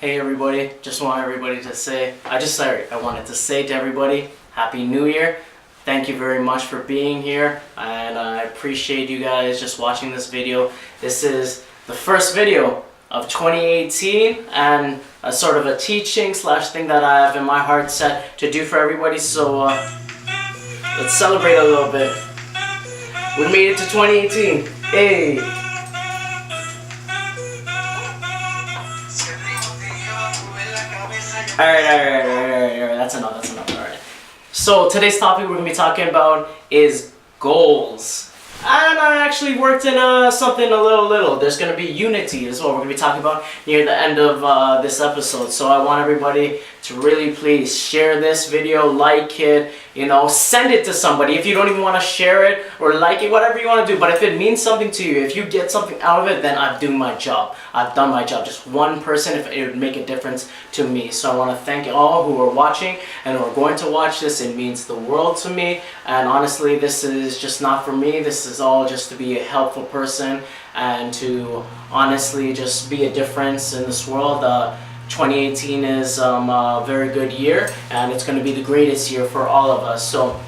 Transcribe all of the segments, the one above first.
Hey everybody, just want everybody to say, I wanted to say to everybody, Happy New Year. Thank you very much for being here, and I appreciate you guys just watching this video. This is the first video of 2018, and a sort of a teaching slash thing that I have in my heart set to do for everybody, so let's celebrate a little bit. We made it to 2018, hey! Alright, that's enough, alright. So today's topic we're going to be talking about is goals. And I actually worked in something a little. There's going to be unity as well. We're going to be talking about near the end of this episode. So I want everybody to really please share this video, like it, send it to somebody. If you don't even want to share it or like it, whatever you want to do. But if it means something to you, if you get something out of it, then I've done my job. I've done my job. Just one person, if it would make a difference to me. So I want to thank all who are watching and who are going to watch this. It means the world to me. And honestly, this is just not for me. This is all just to be a helpful person and to honestly just be a difference in this world. 2018 is a very good year, and it's going to be the greatest year for all of us. So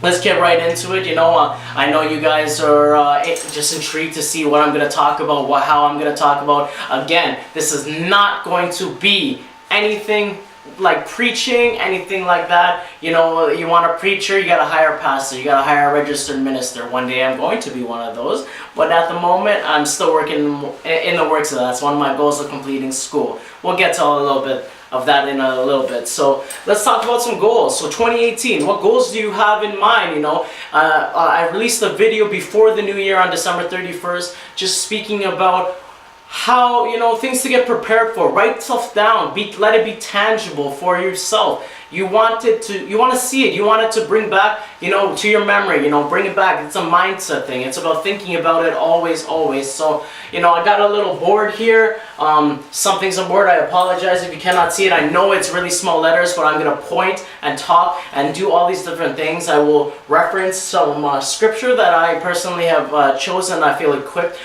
let's get right into it. I know you guys are just intrigued to see what I'm going to talk about, how I'm going to talk about. Again, this is not going to be anything like preaching, anything like that. You want a preacher, you got to hire a pastor, you got to hire a registered minister. One day I'm going to be one of those, but at the moment I'm still working in the works of that. That's one of my goals of completing school. We'll get to a little bit of that in a little bit. So let's talk about some goals. So 2018, what goals do you have in mind? I released a video before the new year on December 31st, just speaking about how things to get prepared for. Write stuff down, let it be tangible for yourself. You want to see it, you want it to bring back to your memory, bring it back. It's a mindset thing. It's about thinking about it always. So I got a little board here. Something's on board. I apologize if you cannot see it. I know it's really small letters, but I'm going to point and talk and do all these different things. I will reference some scripture that I personally have chosen. I feel equipped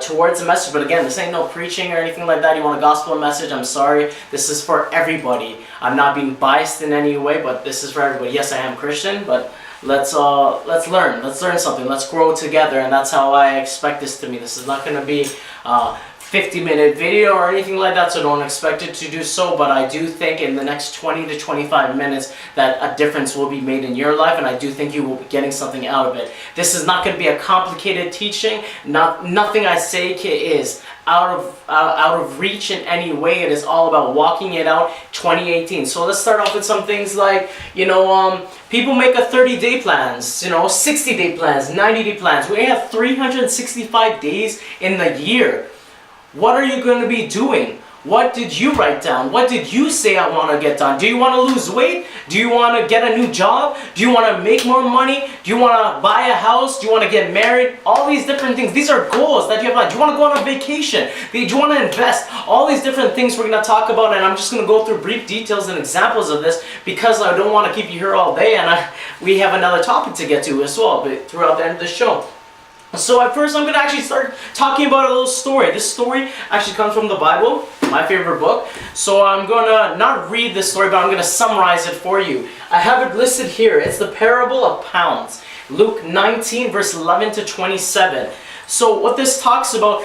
towards the message. But again, this ain't no preaching or anything like that. You want a gospel message, I'm sorry. This is for everybody. I'm not being biased in any way, but this is for everybody. Yes, I am Christian, but let's learn something. Let's grow together, and that's how I expect this to be. This is not going to be 50-minute video or anything like that, so don't expect it to do so, but I do think in the next 20 to 25 minutes that a difference will be made in your life, and I do think you will be getting something out of it. This is not going to be a complicated teaching. Nothing I say is out of reach in any way. It is all about walking it out 2018. So let's start off with some things like, people make a 30-day plans, 60-day plans, 90-day plans. We have 365 days in the year. What are you going to be doing? What did you write down? What did you say I want to get done? Do you want to lose weight? Do you want to get a new job? Do you want to make more money? Do you want to buy a house? Do you want to get married? All these different things. These are goals that you have. Do you want to go on a vacation? Do you want to invest? All these different things we're going to talk about, and I'm just going to go through brief details and examples of this because I don't want to keep you here all day, and we have another topic to get to as well but throughout the end of the show. So at first I'm going to actually start talking about a little story. This story actually comes from the Bible, my favorite book. So I'm going to not read this story, but I'm going to summarize it for you. I have it listed here. It's the parable of pounds. Luke 19 verse 11 to 27. So what this talks about,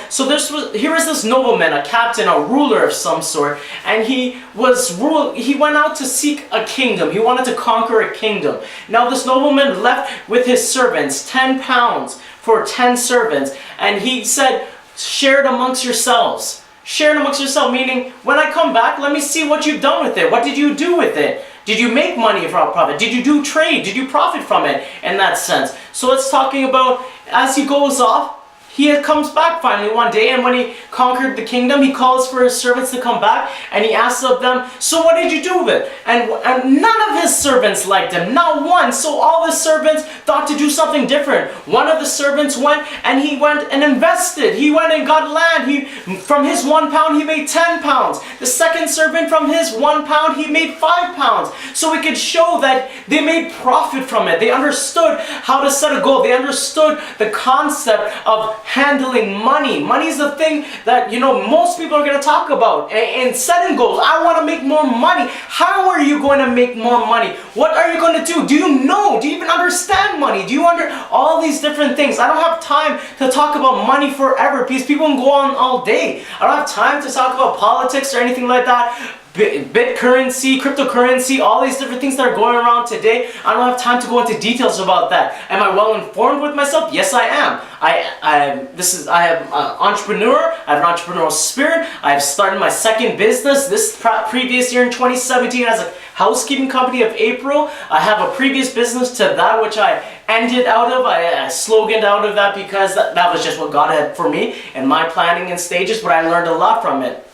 here is this nobleman, a captain, a ruler of some sort, and he went out to seek a kingdom. He wanted to conquer a kingdom. Now this nobleman left with his servants 10 pounds for 10 servants, and he said, share it amongst yourselves. Share it amongst yourselves, meaning when I come back, let me see what you've done with it. What did you do with it? Did you make money from profit? Did you do trade? Did you profit from it in that sense? So it's talking about as he goes off, he comes back finally one day, and when he conquered the kingdom, he calls for his servants to come back, and he asks of them, so what did you do with it? And none of his servants liked him, not one. So all the servants thought to do something different. One of the servants went and invested. He went and got land. From his 1 pound, he made 10 pounds. The second servant, from his 1 pound, he made 5 pounds. So we could show that they made profit from it. They understood how to set a goal. They understood the concept of handling money. Money is the thing that, most people are going to talk about. And setting goals. I want to make more money. How are you going to make more money? What are you going to do? Do you know? Do you even understand money? Do you all these different things? I don't have time to talk about money forever because people can go on all day. I don't have time to talk about politics or anything like that. Bitcurrency, cryptocurrency, all these different things that are going around today. I don't have time to go into details about that. Am I well informed with myself? Yes, I am. I have an entrepreneur. I have an entrepreneurial spirit. I have started my second business this previous year in 2017 as a housekeeping company of April. I have a previous business to that which I ended out of. I sloganed out of that because that was just what God had for me and my planning and stages, but I learned a lot from it.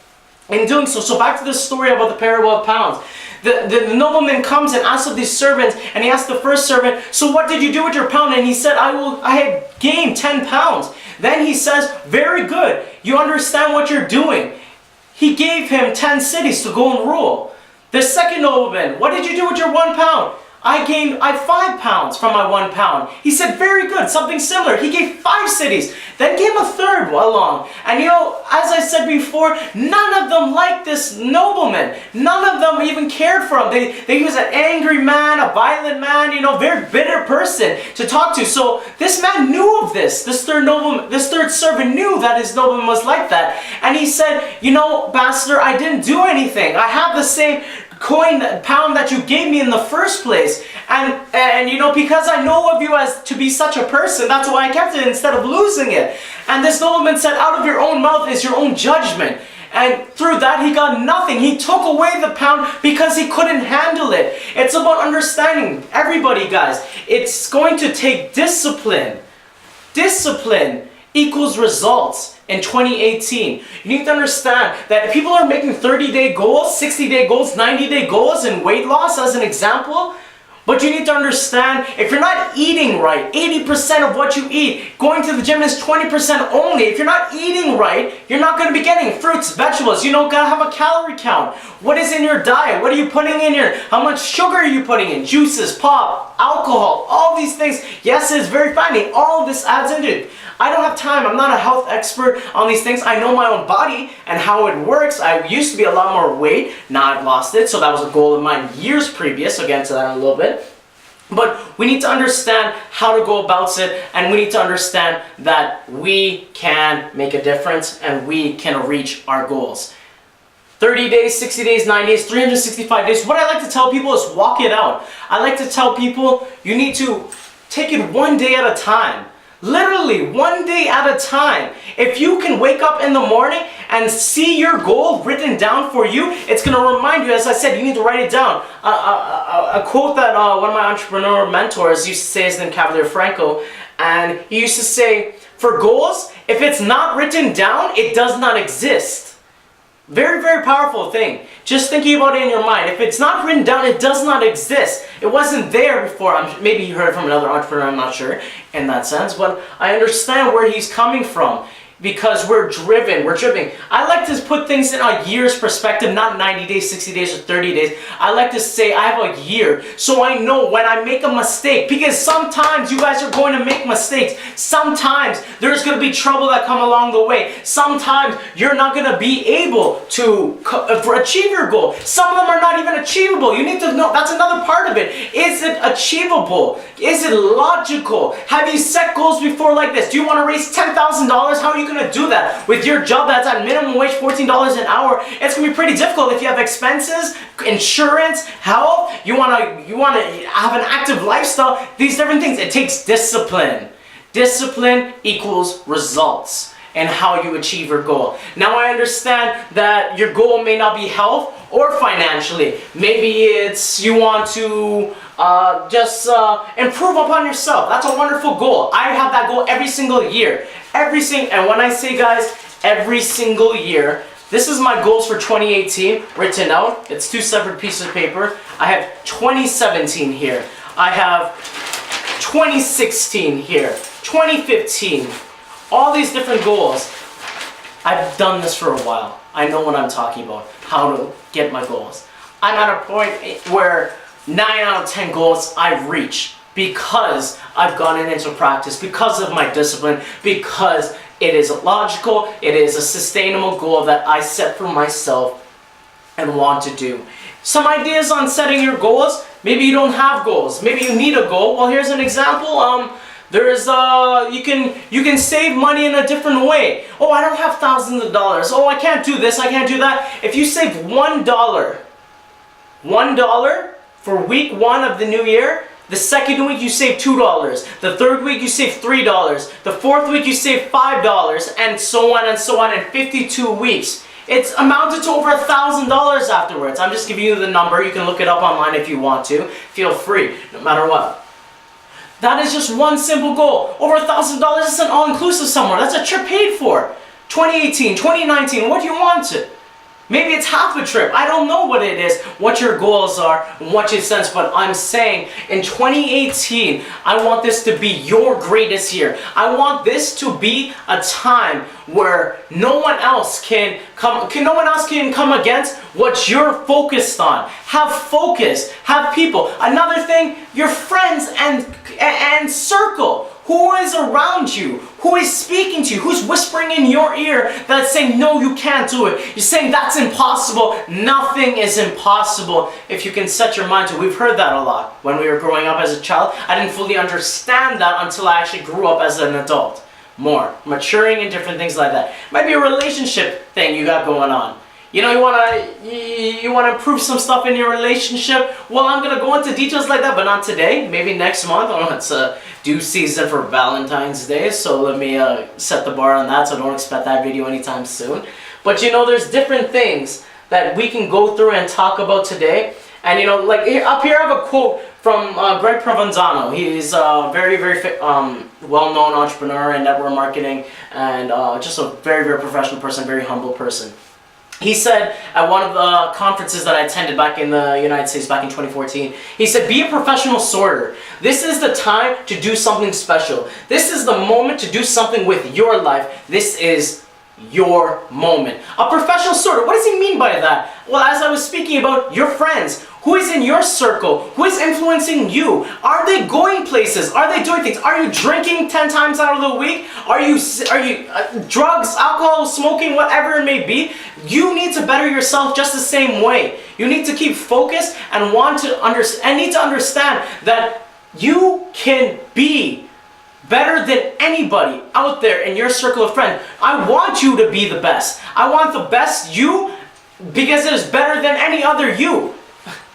In doing so back to the story about the parable of pounds. The nobleman comes and asks of these servants, and he asked the first servant, so what did you do with your pound? And he said, I had gained 10 pounds. Then he says, very good, you understand what you're doing. He gave him 10 cities to go and rule. The second nobleman, what did you do with your 1 pound? I gained 5 pounds from my 1 pound. He said, very good, something similar. He gave 5 cities. Then came a third along. And as I said before, none of them liked this nobleman. None of them even cared for him. He was an angry man, a violent man, very bitter person to talk to. So this man knew of this. This third servant knew that his nobleman was like that. And he said, Master, I didn't do anything. I have the same pound that you gave me in the first place, and because I know of you as to be such a person, that's why I kept it instead of losing it. And this nobleman said, out of your own mouth is your own judgment. And through that he got nothing. He took away the pound because he couldn't handle it. It's about understanding. Everybody, guys, it's going to take discipline. Discipline equals results. In 2018, you need to understand that people are making 30-day goals, 60-day goals, 90-day goals in weight loss as an example. But you need to understand, if you're not eating right, 80% of what you eat, going to the gym is 20% only. If you're not eating right, you're not going to be getting fruits, vegetables. Gotta have a calorie count. What is in your diet? What are you putting in here? How much sugar are you putting in? Juices, pop, alcohol, all these things. Yes, it's very fattening. All of this adds into it. I don't have time. I'm not a health expert on these things. I know my own body and how it works. I used to be a lot more weight. Now I've lost it. So that was a goal of mine years previous. I'll get into that in a little bit. But we need to understand how to go about it, and we need to understand that we can make a difference and we can reach our goals. 30 days, 60 days, 90 days, 365 days. What I like to tell people is walk it out. I like to tell people you need to take it one day at a time. Literally, one day at a time. If you can wake up in the morning and see your goal written down for you, it's going to remind you, as I said, you need to write it down. A quote that one of my entrepreneur mentors used to say is named Cavalier Franco, and he used to say, for goals, if it's not written down, it does not exist. Very, very powerful thing. Just thinking about it in your mind. If it's not written down, it does not exist. It wasn't there before. Maybe you heard it from another entrepreneur, I'm not sure in that sense, but I understand where he's coming from. Because we're driven. I like to put things in a year's perspective, not 90 days, 60 days, or 30 days. I like to say I have a year, so I know when I make a mistake, because sometimes you guys are going to make mistakes. Sometimes there's going to be trouble that come along the way. Sometimes you're not going to be able to achieve your goal. Some of them are not even achievable. You need to know, that's another part of it. Is it achievable? Is it logical? Have you set goals before like this? Do you want to raise $10,000? How are you going to do that with your job that's at minimum wage, $14 an hour? It's going to be pretty difficult if you have expenses, insurance, health. You want to have an active lifestyle. These different things. It takes discipline. Discipline equals results and how you achieve your goal. Now I understand that your goal may not be health or financially. Maybe it's you want to just improve upon yourself. That's a wonderful goal. I have that goal every single year. And when I say, guys, every single year, this is my goals for 2018 written out. It's 2 separate pieces of paper. I have 2017 here. I have 2016 here. 2015. All these different goals. I've done this for a while. I know what I'm talking about. How to get my goals. I'm at a point where 9 out of 10 goals I've reached because I've gone into practice, because of my discipline, because It is logical. It is a sustainable goal that I set for myself and want to do. Some ideas on setting your goals. Maybe you don't have goals. Maybe you need a goal. Well, here's an example. There's you can save money in a different way. Oh, I don't have thousands of dollars. Oh, I can't do this. I can't do that. If you save $1 for week 1 of the new year, the second week you save $2. The third week you save $3. The fourth week you save $5, and so on and so on in 52 weeks. It's amounted to over $1,000 afterwards. I'm just giving you the number. You can look it up online if you want to. Feel free, no matter what. That is just one simple goal. Over $1,000 is an all-inclusive somewhere. That's a trip paid for. 2018, 2019, what do you want it? Maybe it's half a trip. I don't know what it is, what your goals are, what you sense, but I'm saying in 2018, I want this to be your greatest year. I want this to be a time where no one else can come against what you're focused on. Have focus, have people. Another thing, your friends and circle. Who is around you? Who is speaking to you? Who's whispering in your ear that's saying, no, you can't do it. You're saying that's impossible. Nothing is impossible if you can set your mind to it. We've heard that a lot when we were growing up as a child. I didn't fully understand that until I actually grew up as an adult. More maturing and different things like that. Might be a relationship thing you got going on. You know, you wanna improve some stuff in your relationship. Well, I'm gonna go into details like that, but not today. Maybe next month. Oh, it's a due season for Valentine's Day, so let me set the bar on that. So don't expect that video anytime soon. But you know, there's different things that we can go through and talk about today. And you know, like up here, I have a quote from Greg Provenzano. He's a very, very well-known entrepreneur in network marketing, and just a very, very professional person, very humble person. He said at one of the conferences that I attended back in the United States back in 2014, he said, be a professional sorter. This is the time to do something special. This is the moment to do something with your life. This is your moment. A professional sorter, what does he mean by that? Well, as I was speaking about your friends, who is in your circle? Who is influencing you? Are they going places? Are they doing things? Are you drinking 10 times out of the week? Are you drugs, alcohol, smoking, whatever it may be? You need to better yourself just the same way. You need to keep focused and need to understand that you can be better than anybody out there in your circle of friends. I want you to be the best. I want the best you because it is better than any other you.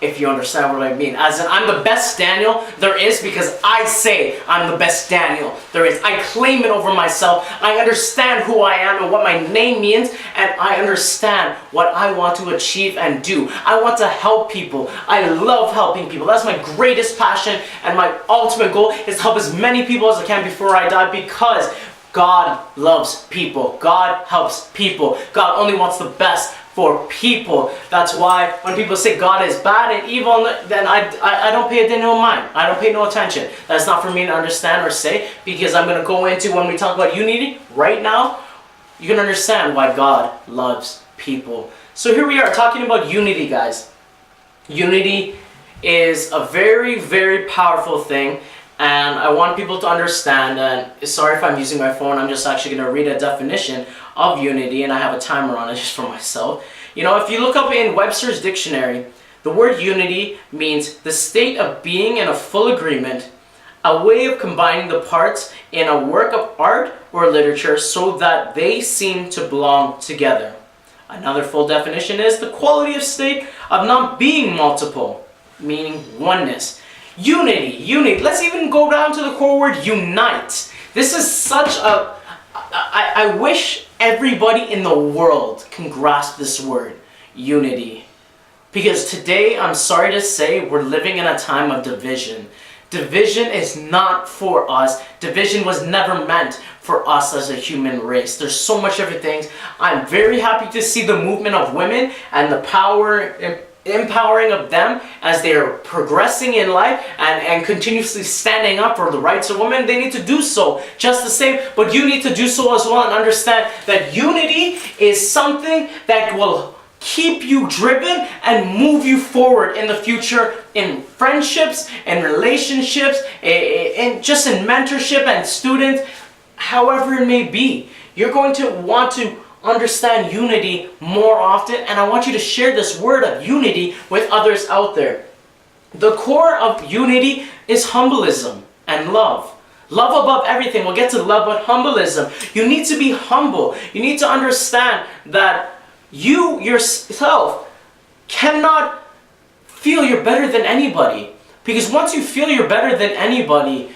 If you understand what I mean. As in, I'm the best Daniel there is because I say I'm the best Daniel there is. I claim it over myself. I understand who I am and what my name means, and I understand what I want to achieve and do. I want to help people. I love helping people. That's my greatest passion, and my ultimate goal is to help as many people as I can before I die, because God loves people. God helps people. God only wants the best for people. That's why when people say God is bad and evil, then I don't pay no mind. I don't pay no attention. That's not for me to understand or say, because I'm going to go into, when we talk about unity right now, you can understand why God loves people. So here we are talking about unity, guys. Unity is a very, very powerful thing, and I want people to understand, and sorry if I'm using my phone, I'm just actually going to read a definition of unity, and I have a timer on it just for myself. You know, if you look up in Webster's dictionary, the word unity means the state of being in a full agreement, a way of combining the parts in a work of art or literature so that they seem to belong together. Another full definition is the quality of state of not being multiple, meaning oneness. Unity. Let's even go down to the core word unite. This is such a... I wish everybody in the world can grasp this word, unity. Because today, I'm sorry to say, we're living in a time of division. Division is not for us. Division was never meant for us as a human race. There's so much other things. I'm very happy to see the movement of women and the empowering of them as they are progressing in life and continuously standing up for the rights of women. They need to do so just the same, but you need to do so as well, and understand that unity is something that will keep you driven and move you forward in the future, in friendships and relationships, and just in mentorship and students, however it may be. you're going to want to understand unity more often, and I want you to share this word of unity with others out there. The core of unity is humbleism and love. Love above everything. We'll get to love, but humbleism. You need to be humble. You need to understand that you yourself cannot feel you're better than anybody. Because once you feel you're better than anybody,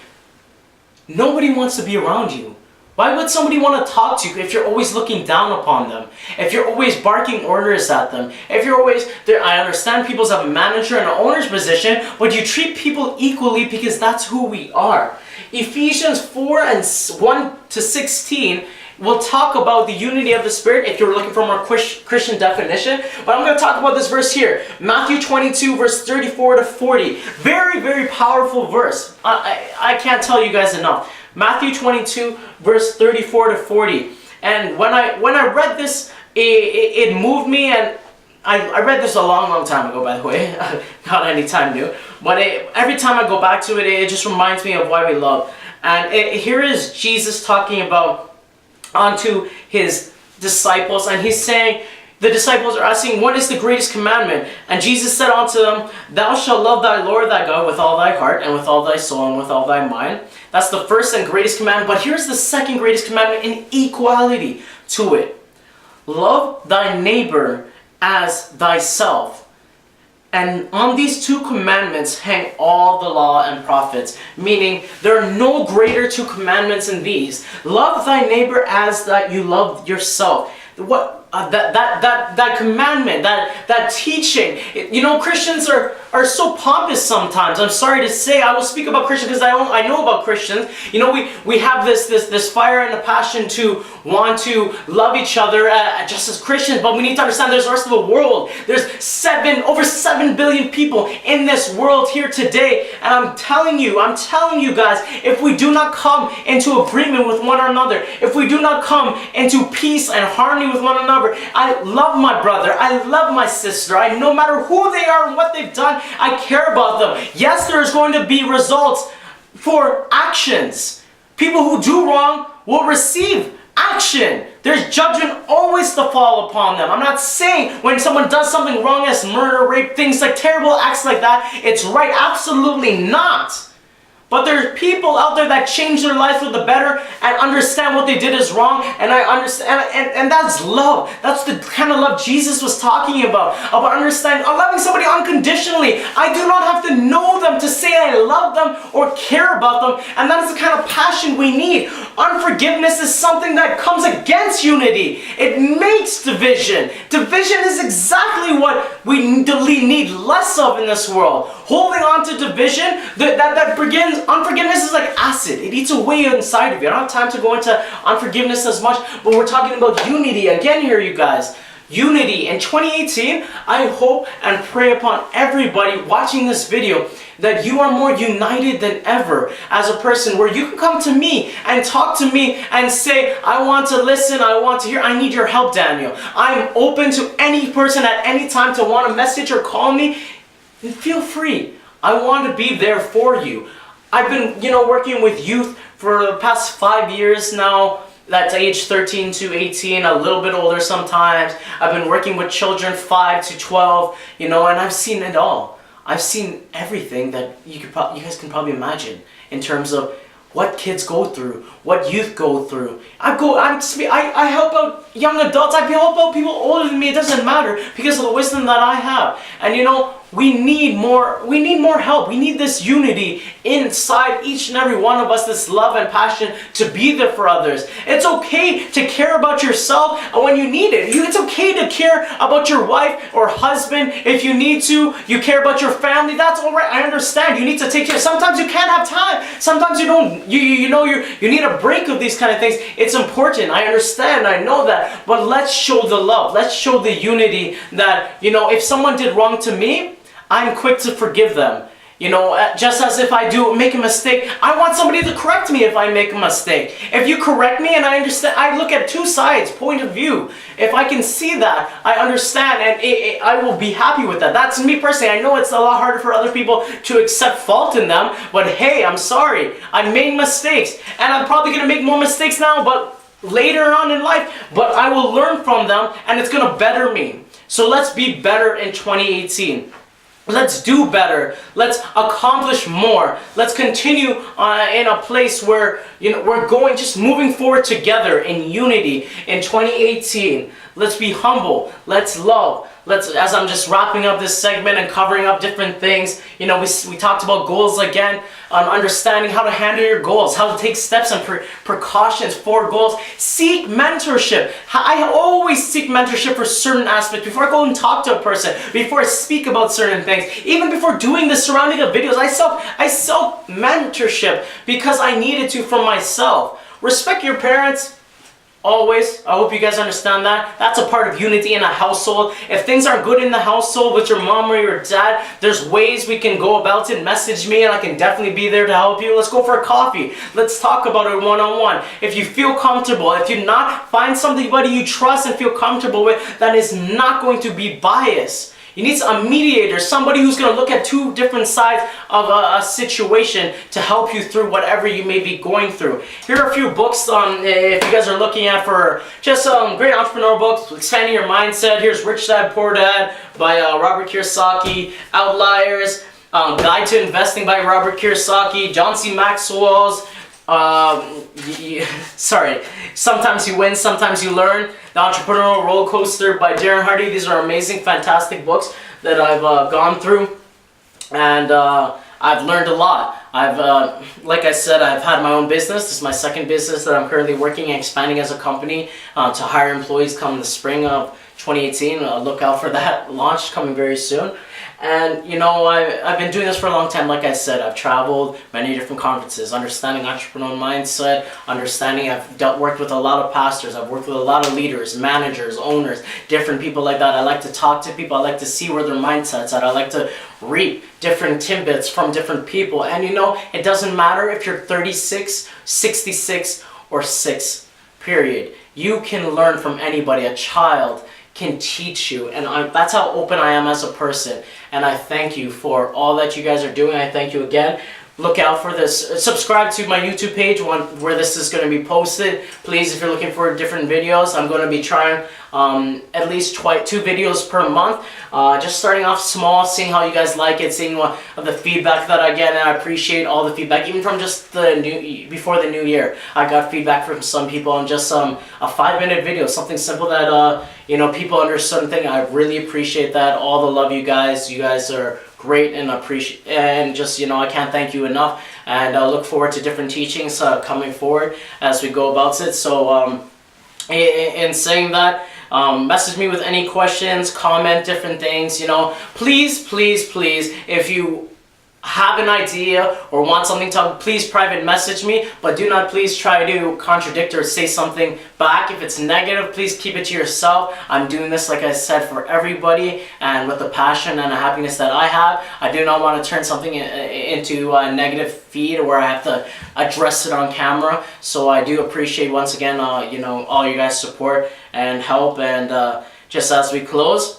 nobody wants to be around you. Why would somebody want to talk to you if you're always looking down upon them? If you're always barking orders at them? If you're always there, I understand people have a manager and an owner's position, but you treat people equally because that's who we are. Ephesians 4 and 1 to 16 will talk about the unity of the Spirit if you're looking for more Christian definition. But I'm going to talk about this verse here. Matthew 22 verse 34 to 40. Very, very powerful verse. I can't tell you guys enough. Matthew 22 verse 34 to 40. And when I read this, it moved me, and I read this a long time ago, by the way. Not any time new. But every time I go back to it, it just reminds me of why we love. And here is Jesus talking about onto his disciples, and he's saying, the disciples are asking, what is the greatest commandment? And Jesus said unto them, thou shalt love thy Lord thy God with all thy heart, and with all thy soul, and with all thy mind. That's the first and greatest commandment. But here's the second greatest commandment in equality to it. Love thy neighbor as thyself. And on these two commandments hang all the law and prophets. Meaning, there are no greater two commandments than these. Love thy neighbor as that you love yourself. That commandment, that teaching. You know, Christians are so pompous sometimes. I'm sorry to say. I will speak about Christians because I know about Christians. You know, we have this fire and a passion to want to love each other just as Christians, but we need to understand there's the rest of the world. There's over 7 billion people in this world here today, and I'm telling you guys, if we do not come into agreement with one another, if we do not come into peace and harmony with one another, I love my brother, I love my sister, no matter who they are and what they've done, I care about them. Yes, there's going to be results for actions. People who do wrong will receive action. There's judgment always to fall upon them. I'm not saying when someone does something wrong as murder, rape, things like terrible acts like that, it's right. Absolutely not. But there's people out there that change their lives for the better and understand what they did is wrong, and I understand, and that's love. That's the kind of love Jesus was talking about understanding, loving somebody unconditionally. I do not have to know them to say I love them or care about them, and that is the kind of passion we need. Unforgiveness is something that comes against unity. It makes division. Division is exactly what we need less of in this world. Holding on to division, that begins. Unforgiveness is like acid. It eats away inside of you. I don't have time to go into unforgiveness as much, but we're talking about unity again here, you guys. Unity. In 2018, I hope and pray upon everybody watching this video that you are more united than ever as a person, where you can come to me and talk to me and say, I want to listen, I want to hear, I need your help, Daniel. I'm open to any person at any time to want to message or call me. Feel free. I want to be there for you. I've been, working with youth for the past 5 years now. That's age 13 to 18, a little bit older sometimes. I've been working with children 5 to 12, and I've seen it all. I've seen everything that you guys can probably imagine in terms of what kids go through, what youth go through. I help out young adults. I help out people older than me. It doesn't matter because of the wisdom that I have. And we need more help. We need this unity inside each and every one of us, this love and passion to be there for others. It's okay to care about yourself when you need it. It's okay to care about your wife or husband if you need to. You care about your family. That's all right. I understand. You need to take care. Sometimes you can't have time. Sometimes you don't. You need a break of these kind of things. It's important. I understand. I know that. But let's show the love. Let's show the unity that, if someone did wrong to me, I'm quick to forgive them. Just as if I do make a mistake, I want somebody to correct me if I make a mistake. If you correct me and I understand, I look at two sides, point of view. If I can see that, I understand, and I will be happy with that. That's me personally. I know it's a lot harder for other people to accept fault in them, but hey, I'm sorry. I made mistakes, and I'm probably going to make more mistakes now, but later on in life, but I will learn from them and it's gonna better me. So let's be better in 2018. Let's do better. Let's accomplish more. Let's continue in a place where we're going, just moving forward together in unity in 2018. Let's be humble. Let's love. Let's, as I'm just wrapping up this segment and covering up different things, we talked about goals again, understanding how to handle your goals, how to take steps and precautions for goals. Seek mentorship. I always seek mentorship for certain aspects. Before I go and talk to a person, before I speak about certain things, even before doing the surrounding of videos, I sought mentorship because I needed to for myself. Respect your parents. Always. I hope you guys understand that. That's a part of unity in a household. If things aren't good in the household with your mom or your dad, there's ways we can go about it. Message me and I can definitely be there to help you. Let's go for a coffee. Let's talk about it one-on-one. If you feel comfortable, if you not find somebody you trust and feel comfortable with that is not going to be biased. You need a mediator, somebody who's going to look at two different sides of a situation to help you through whatever you may be going through. Here are a few books if you guys are looking at for just great entrepreneurial books, expanding your mindset. Here's Rich Dad Poor Dad by Robert Kiyosaki, Outliers, Guide to Investing by Robert Kiyosaki, John C. Maxwell's Sometimes You Win, Sometimes You Learn, The Entrepreneurial Roller Coaster by Darren Hardy. These are amazing, fantastic books that I've gone through, and I've learned a lot. Like I said, I've had my own business. This is my second business that I'm currently working and expanding as a company to hire employees come the spring of 2018. Look out for that launch coming very soon. And I've been doing this for a long time. Like I said, I've traveled many different conferences, understanding entrepreneurial mindset, I've worked with a lot of pastors, I've worked with a lot of leaders, managers, owners, different people like that. I like to talk to people, I like to see where their mindset's at, I like to reap different tidbits from different people. And it doesn't matter if you're 36, 66, or 6, period. You can learn from anybody. A child can teach you, and that's how open I am as a person. And I thank you for all that you guys are doing. I thank you again. Look out for this. Subscribe to my YouTube page where this is going to be posted. Please, if you're looking for different videos, I'm going to be trying at least 2 videos per month. Just starting off small, seeing how you guys like it, seeing what of the feedback that I get, and I appreciate all the feedback, even from just before the new year. I got feedback from some people on just a 5-minute video, something simple that people understood and think. I really appreciate that. All the love, you guys. You guys are great, and I can't thank you enough. And I look forward to different teachings coming forward as we go about it. So in saying that, message me with any questions, comment different things. Please, if you have an idea or want something to, please private message me, but do not please try to contradict or say something back. If it's negative, please keep it to yourself. I'm doing this, like I said, for everybody, and with the passion and the happiness that I have. I do not want to turn something into a negative feed where I have to address it on camera. So I do appreciate once again all you guys' support and help. And just as we close,